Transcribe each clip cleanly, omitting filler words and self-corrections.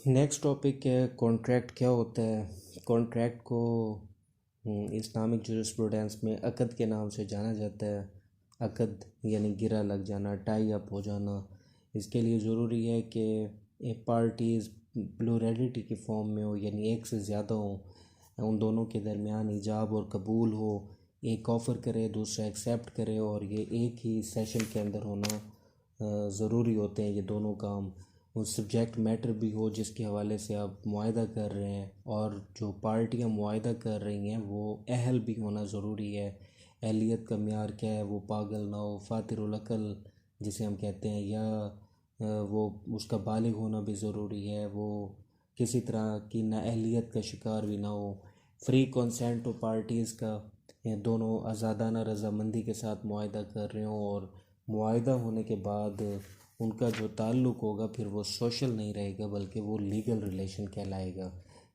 Next topic ہے contract کیا ہوتا ہے۔ کانٹریکٹ کو اسلامک جورسپروڈنس میں عقد کے نام سے جانا جاتا ہے۔ عقد یعنی گرہ لگ جانا، ٹائی اپ ہو جانا۔ اس کے لیے ضروری ہے کہ پارٹیز پلورلٹی کی فارم میں ہو، یعنی ایک سے زیادہ ہوں، ان دونوں کے درمیان ایجاب اور قبول ہو، ایک آفر کرے دوسرا ایکسیپٹ کرے، اور یہ ایک ہی سیشن کے اندر ہونا ضروری ہوتے ہیں یہ دونوں کام۔ وہ سبجیکٹ میٹر بھی ہو جس کے حوالے سے آپ معاہدہ کر رہے ہیں، اور جو پارٹیاں معاہدہ کر رہی ہیں وہ اہل بھی ہونا ضروری ہے۔ اہلیت کا معیار کیا ہے؟ وہ پاگل نہ ہو، فاتر العقل جسے ہم کہتے ہیں، یا وہ اس کا بالغ ہونا بھی ضروری ہے، وہ کسی طرح کی نااہلیت کا شکار بھی نہ ہو۔ فری کنسینٹ ہو پارٹیز کا، دونوں آزادانہ رضامندی کے ساتھ معاہدہ کر رہے ہوں، اور معاہدہ ہونے کے بعد ان کا جو تعلق ہوگا پھر وہ سوشل نہیں رہے گا بلکہ وہ لیگل ریلیشن کہلائے گا۔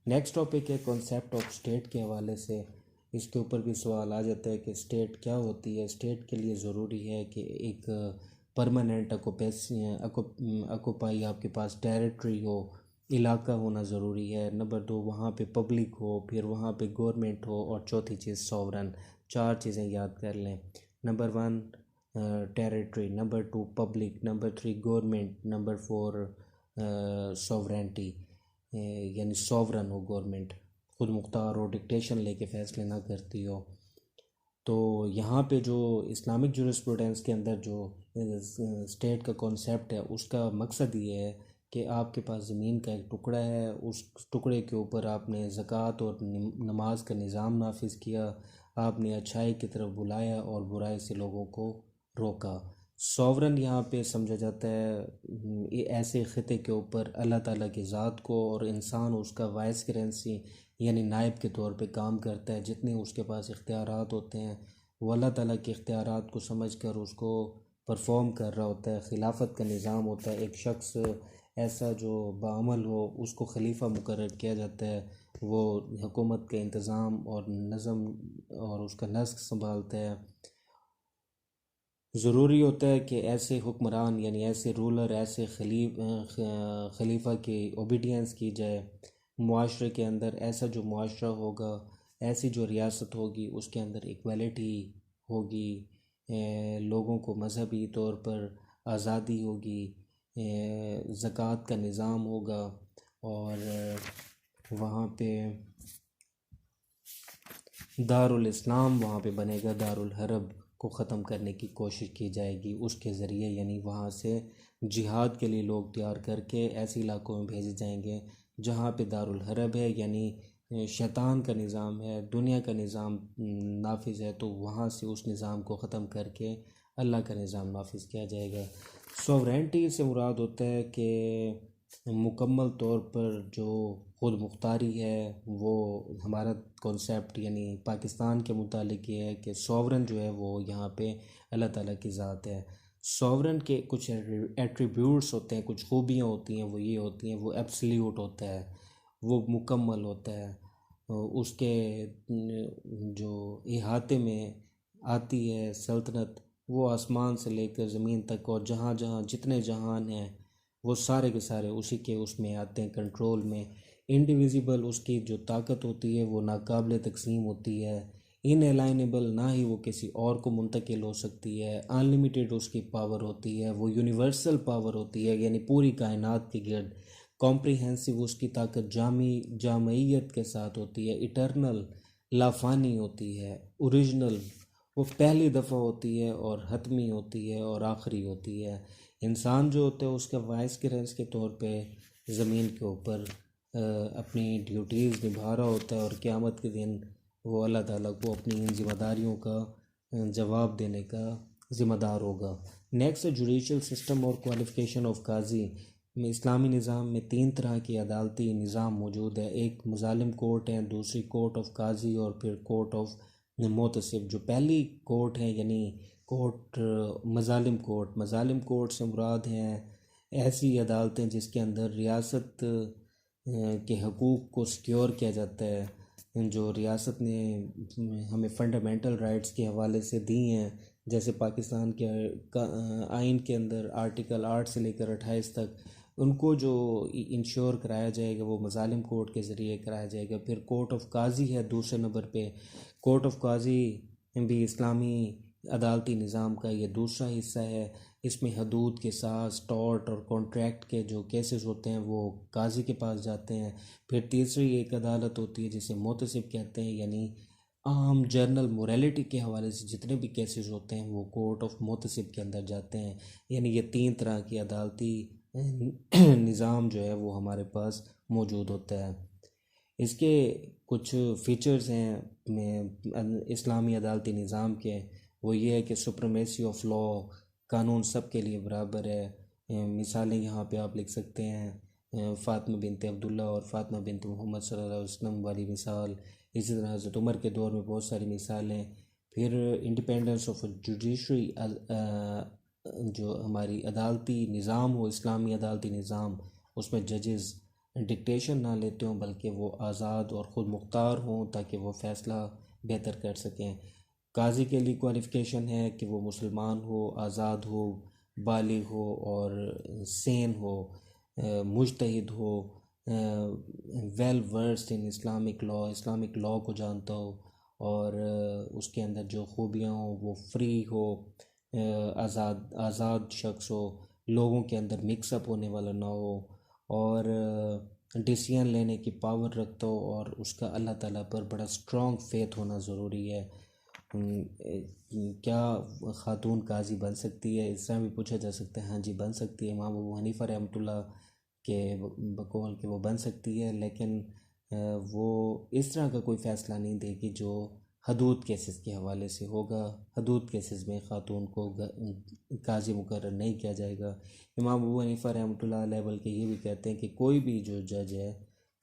نیکسٹ ٹاپک ہے کانسیپٹ آف اسٹیٹ کے حوالے سے۔ اس کے اوپر بھی سوال آ جاتا ہے کہ اسٹیٹ کیا ہوتی ہے۔ اسٹیٹ کے لیے ضروری ہے کہ ایک پرماننٹ اکوپائی آپ کے پاس ٹیریٹری ہو، علاقہ ہونا ضروری ہے۔ نمبر 2، وہاں پہ پبلک ہو، پھر وہاں پہ گورنمنٹ ہو، اور چوتھی چیز سوورن۔ 4 چیزیں یاد کر لیں۔ Number 1 territory, number 2 public, number 3 government, number 4 sovereignty, یعنی سوورن ہو گورنمنٹ، خود مختار ہو، ڈکٹیشن لے کے فیصلے نہ کرتی ہو۔ تو یہاں پہ جو اسلامک جورسپروڈنس کے اندر جو اسٹیٹ کا کانسیپٹ ہے، اس کا مقصد یہ ہے کہ آپ کے پاس زمین کا ایک ٹکڑا ہے، اس ٹکڑے کے اوپر آپ نے زکوٰۃ اور نماز کا نظام نافذ کیا، آپ نے اچھائی کی طرف بلایا اور برائی سے لوگوں کو روکا۔ سوورن یہاں پہ سمجھا جاتا ہے ایسے خطے کے اوپر اللہ تعالیٰ کی ذات کو، اور انسان اس کا وائس کرنسی یعنی نائب کے طور پہ کام کرتا ہے۔ جتنے اس کے پاس اختیارات ہوتے ہیں وہ اللہ تعالیٰ کے اختیارات کو سمجھ کر اس کو پرفارم کر رہا ہوتا ہے۔ خلافت کا نظام ہوتا ہے، ایک شخص ایسا جو بعمل ہو اس کو خلیفہ مقرر کیا جاتا ہے، وہ حکومت کا انتظام اور نظم اور اس کا نسق سنبھالتا ہے۔ ضروری ہوتا ہے کہ ایسے حکمران یعنی ایسے رولر، ایسے خلیفہ کی اوبیڈینس کی جائے۔ معاشرے کے اندر ایسا جو معاشرہ ہوگا، ایسی جو ریاست ہوگی، اس کے اندر ایکویلٹی ہوگی، لوگوں کو مذہبی طور پر آزادی ہوگی، زکوٰۃ کا نظام ہوگا، اور وہاں پہ دارالاسلام وہاں پہ بنے گا، دارالحرب کو ختم کرنے کی کوشش کی جائے گی اس کے ذریعے، یعنی وہاں سے جہاد کے لیے لوگ تیار کر کے ایسے علاقوں میں بھیجے جائیں گے جہاں پہ دارالحرب ہے، یعنی شیطان کا نظام ہے، دنیا کا نظام نافذ ہے، تو وہاں سے اس نظام کو ختم کر کے اللہ کا نظام نافذ کیا جائے گا۔ سوورینٹی سے مراد ہوتا ہے کہ مکمل طور پر جو خود مختاری ہے، وہ ہمارا کانسیپٹ یعنی پاکستان کے متعلق یہ ہے کہ سوورن جو ہے وہ یہاں پہ اللہ تعالیٰ کی ذات ہے۔ سوورن کے کچھ ایٹریبیوٹس ہوتے ہیں، کچھ خوبیاں ہوتی ہیں، وہ یہ ہوتی ہیں، وہ ایبسلیوٹ ہوتا ہے، وہ مکمل ہوتا ہے، اس کے جو احاطے میں آتی ہے سلطنت، وہ آسمان سے لے کر زمین تک، اور جہاں جہاں جتنے جہان ہیں وہ سارے کے سارے اسی کے اس میں آتے ہیں، کنٹرول میں۔ انڈیویزیبل اس کی جو طاقت ہوتی ہے وہ ناقابل تقسیم ہوتی ہے۔ ان الائنیبل، نہ ہی وہ کسی اور کو منتقل ہو سکتی ہے۔ ان لمیٹیڈ اس کی پاور ہوتی ہے، وہ یونیورسل پاور ہوتی ہے، یعنی پوری کائنات کے گرد۔ کمپریہنسو اس کی طاقت جامعیت کے ساتھ ہوتی ہے۔ ایٹرنل، لافانی ہوتی ہے۔ اوریجنل، وہ پہلی دفعہ ہوتی ہے اور حتمی ہوتی ہے اور آخری ہوتی ہے۔ انسان جو ہوتا ہے اس کا وائس کرنس کے طور پہ زمین کے اوپر اپنی ڈیوٹیز نبھا رہا ہوتا ہے، اور قیامت کے دن وہ اللہ تعالیٰ کو اپنی ان ذمہ داریوں کا جواب دینے کا ذمہ دار ہوگا۔ نیکسٹ جوڈیشل سسٹم اور کوالیفیکیشن آف قاضی۔ اسلامی نظام میں 3 طرح کی عدالتی نظام موجود ہے۔ ایک مظالم کورٹ ہے، دوسری کورٹ آف قاضی، اور پھر کورٹ آف محتسب۔ جو پہلی کورٹ ہے یعنی کورٹ مظالم کورٹ سے مراد ہیں ایسی عدالتیں جس کے اندر ریاست کے حقوق کو سیکیور کیا جاتا ہے، جو ریاست نے ہمیں فنڈامنٹل رائٹس کے حوالے سے دی ہیں، جیسے پاکستان کے آئین کے اندر آرٹیکل 8 سے لے کر 28 تک ان کو جو انشور کرایا جائے گا وہ مظالم کورٹ کے ذریعے کرایا جائے گا۔ پھر کورٹ آف قاضی ہے دوسرے نمبر پہ۔ کورٹ آف قاضی بھی اسلامی عدالتی نظام کا یہ دوسرا حصہ ہے۔ اس میں حدود کے ساز، ٹارٹ اور کانٹریکٹ کے جو کیسز ہوتے ہیں وہ قاضی کے پاس جاتے ہیں۔ پھر تیسری ایک عدالت ہوتی ہے جسے محتسب کہتے ہیں، یعنی عام جرنل موریلٹی کے حوالے سے جتنے بھی کیسز ہوتے ہیں وہ کورٹ آف محتسب کے اندر جاتے ہیں۔ یعنی یہ 3 طرح کی عدالتی نظام جو ہے وہ ہمارے پاس موجود ہوتا ہے۔ اس کے کچھ فیچرز ہیں اسلامی عدالتی نظام کے، وہ یہ ہے کہ سپریمیسی آف لا، قانون سب کے لیے برابر ہے۔ مثالیں یہاں پہ آپ لکھ سکتے ہیں، فاطمہ بنت عبداللہ اور فاطمہ بنت محمد صلی اللہ علیہ وسلم والی مثال، اسی طرح حضرت عمر کے دور میں بہت ساری مثالیں۔ پھر انڈیپینڈنس آف جوڈیشری، جو ہماری عدالتی نظام ہو، اسلامی عدالتی نظام، اس میں ججز ڈکٹیشن نہ لیتے ہوں بلکہ وہ آزاد اور خود مختار ہوں تاکہ وہ فیصلہ بہتر کر سکیں۔ قاضی کے لیے کوالیفیکیشن ہے کہ وہ مسلمان ہو، آزاد ہو، بالغ ہو اور سین ہو، مجتہد ہو، well versed in Islamic law, Islamic law کو جانتا ہو، اور اس کے اندر جو خوبیاں ہوں وہ فری ہو، آزاد شخص ہو، لوگوں کے اندر مکس اپ ہونے والا نہ ہو، اور ڈیسیژن لینے کی پاور رکھتا ہو، اور اس کا اللہ تعالیٰ پر بڑا سٹرونگ فیتھ ہونا ضروری ہے۔ کیا خاتون قاضی بن سکتی ہے؟ اس طرح بھی پوچھا جا سکتا ہے۔ ہاں جی، بن سکتی ہے۔ امام ابو حنیفہ رحمۃ اللہ کے بقول کہ وہ بن سکتی ہے، لیکن وہ اس طرح کا کوئی فیصلہ نہیں دے گی جو حدود کیسز کے حوالے سے ہوگا۔ حدود کیسز میں خاتون کو قاضی مقرر نہیں کیا جائے گا۔ امام ابو حنیفہ رحمۃ اللہ علیہ بلکہ یہ بھی کہتے ہیں کہ کوئی بھی جو جج ہے،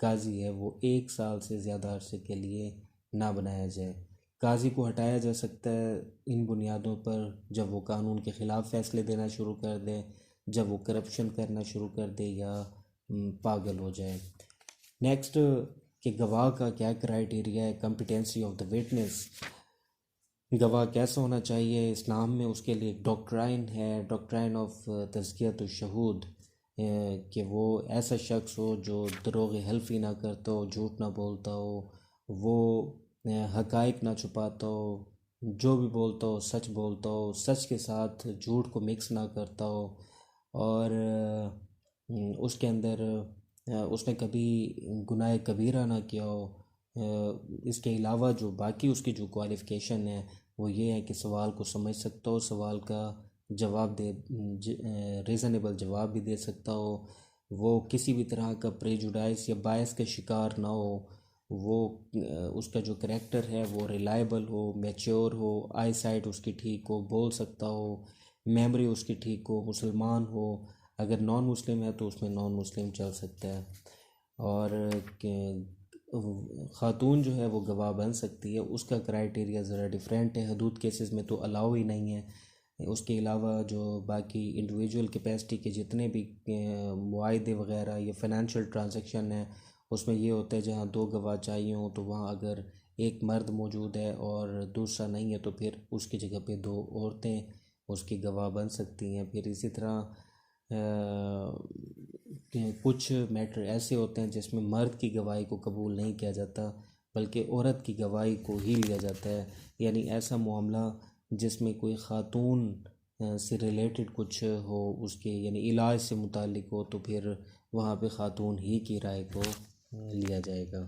قاضی ہے، وہ 1 سال سے زیادہ عرصے کے لیے نہ بنایا جائے۔ قاضی کو ہٹایا جا سکتا ہے ان بنیادوں پر جب وہ قانون کے خلاف فیصلے دینا شروع کر دے، جب وہ کرپشن کرنا شروع کر دے یا پاگل ہو جائے۔ نیکسٹ کہ گواہ کا کیا کرائیٹیریا ہے، کمپیٹنسی آف دا وٹنس۔ گواہ کیسا ہونا چاہیے اسلام میں؟ اس کے لیے ایک ڈاکٹرائن ہے، ڈاکٹرائن آف تزکیۃ الشہود، کہ وہ ایسا شخص ہو جو دروغ حلفی نہ کرتا ہو، جھوٹ نہ بولتا ہو، وہ حقائق نہ چھپاتا ہو، جو بھی بولتا ہو سچ بولتا ہو، سچ کے ساتھ جھوٹ کو مکس نہ کرتا ہو، اور اس کے اندر اس نے کبھی گناہ کبیرہ نہ کیا ہو۔ اس کے علاوہ جو باقی اس کی جو کوالیفیکیشن ہے وہ یہ ہے کہ سوال کو سمجھ سکتا ہو، سوال کا جواب ریزنیبل جواب بھی دے سکتا ہو، وہ کسی بھی طرح کا پریجوڈائس یا باعث کا شکار نہ ہو، وہ اس کا جو کریکٹر ہے وہ ریلائبل ہو، میچور ہو، آئی سائٹ اس کی ٹھیک ہو، بول سکتا ہو، میموری اس کی ٹھیک ہو، مسلمان ہو، اگر نان مسلم ہے تو اس میں نان مسلم چل سکتا ہے۔ اور خاتون جو ہے وہ گواہ بن سکتی ہے، اس کا کرائیٹیریا ذرا ڈیفرینٹ ہے، حدود کیسز میں تو الاؤ ہی نہیں ہے۔ اس کے علاوہ جو باقی انڈیویجول کیپیسٹی کے جتنے بھی معاہدے وغیرہ یا فائنینشیل ٹرانزیکشن ہیں، اس میں یہ ہوتا ہے جہاں 2 گواہ چاہیے ہوں تو وہاں اگر ایک مرد موجود ہے اور دوسرا نہیں ہے تو پھر اس کی جگہ پہ 2 عورتیں اس کی گواہ بن سکتی ہیں۔ پھر اسی طرح کچھ میٹر ایسے ہوتے ہیں جس میں مرد کی گواہی کو قبول نہیں کیا جاتا بلکہ عورت کی گواہی کو ہی لیا جاتا ہے، یعنی ایسا معاملہ جس میں کوئی خاتون سے ریلیٹڈ کچھ ہو، اس کے یعنی علاج سے متعلق ہو، تو پھر وہاں پہ خاتون ہی کی رائے کو لیا جائے گا۔